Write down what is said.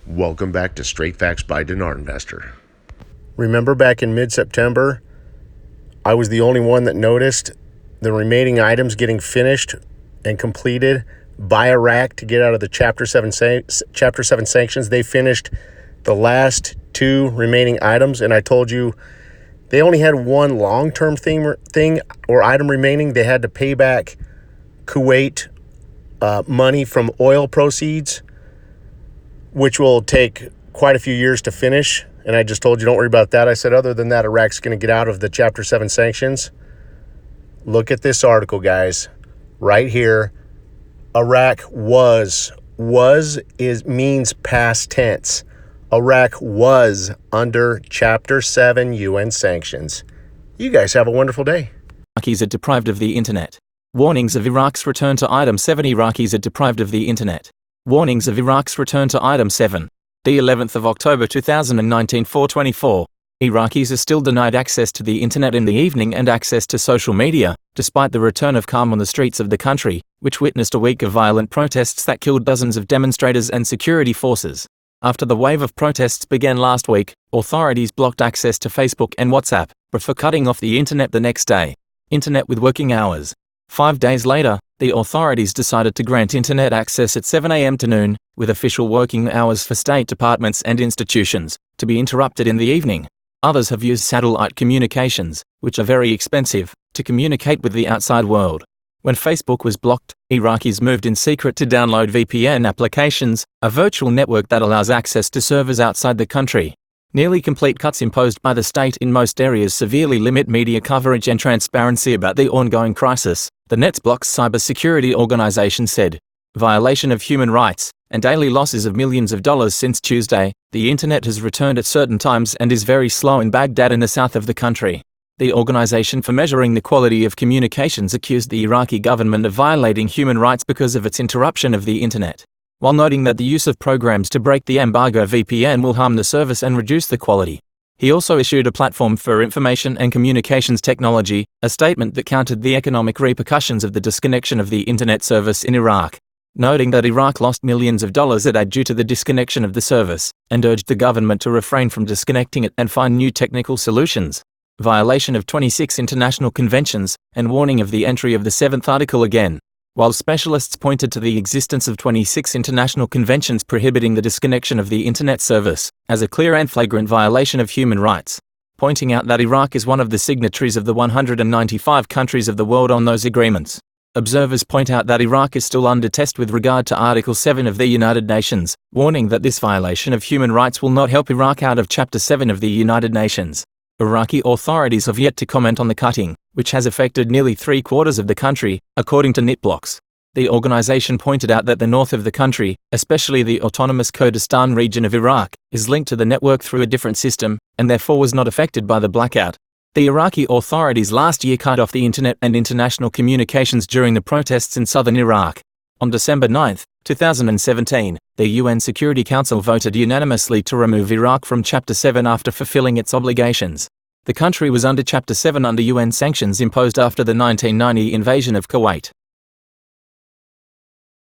Welcome back to Straight Facts by Dinar Investor. Remember back in mid-September, I was the only one that noticed the remaining items getting finished and completed by Iraq to get out of the Chapter 7 sanctions. They finished the last two remaining items, and I told you they only had one long-term thing or item remaining. They had to pay back Kuwait money from oil proceeds, which will take quite a few years to finish. And I just told you, don't worry about that. I said, other than that, Iraq's going to get out of the Chapter 7 sanctions. Look at this article, guys, right here. Iraq means past tense. Iraq was under Chapter 7 UN sanctions. You guys have a wonderful day. Iraqis are deprived of the internet. Warnings of Iraq's return to Item 7. Iraqis are deprived of the internet. Warnings of Iraq's return to Item 7. The 11th of October 2019, 4:24. Iraqis are still denied access to the internet in the evening and access to social media, despite the return of calm on the streets of the country, which witnessed a week of violent protests that killed dozens of demonstrators and security forces. After the wave of protests began last week, authorities blocked access to Facebook and WhatsApp, before cutting off the internet the next day. Internet with working hours. 5 days later, the authorities decided to grant internet access at 7 a.m. to noon, with official working hours for state departments and institutions, to be interrupted in the evening. Others have used satellite communications, which are very expensive, to communicate with the outside world. When Facebook was blocked, Iraqis moved in secret to download VPN applications, a virtual network that allows access to servers outside the country. Nearly complete cuts imposed by the state in most areas severely limit media coverage and transparency about the ongoing crisis, the NetsBlock's cybersecurity organization said. Violation of human rights, and daily losses of millions of dollars since Tuesday. The internet has returned at certain times and is very slow in Baghdad in the south of the country. The Organization for Measuring the Quality of Communications accused the Iraqi government of violating human rights because of its interruption of the internet, while noting that the use of programs to break the embargo VPN will harm the service and reduce the quality. He also issued a platform for information and communications technology, a statement that countered the economic repercussions of the disconnection of the internet service in Iraq, noting that Iraq lost millions of dollars in aid due to the disconnection of the service, and urged the government to refrain from disconnecting it and find new technical solutions. Violation of 26 international conventions, and warning of the entry of the 7th article again. While specialists pointed to the existence of 26 international conventions prohibiting the disconnection of the internet service as a clear and flagrant violation of human rights, pointing out that Iraq is one of the signatories of the 195 countries of the world on those agreements. Observers point out that Iraq is still under test with regard to Article 7 of the United Nations, warning that this violation of human rights will not help Iraq out of Chapter 7 of the United Nations. Iraqi authorities have yet to comment on the cutting, which has affected nearly 3/4 of the country, according to NetBlocks. The organization pointed out that the north of the country, especially the autonomous Kurdistan region of Iraq, is linked to the network through a different system, and therefore was not affected by the blackout. The Iraqi authorities last year cut off the internet and international communications during the protests in southern Iraq. On December 9, 2017, the UN Security Council voted unanimously to remove Iraq from Chapter 7 after fulfilling its obligations. The country was under Chapter 7 under UN sanctions imposed after the 1990 invasion of Kuwait.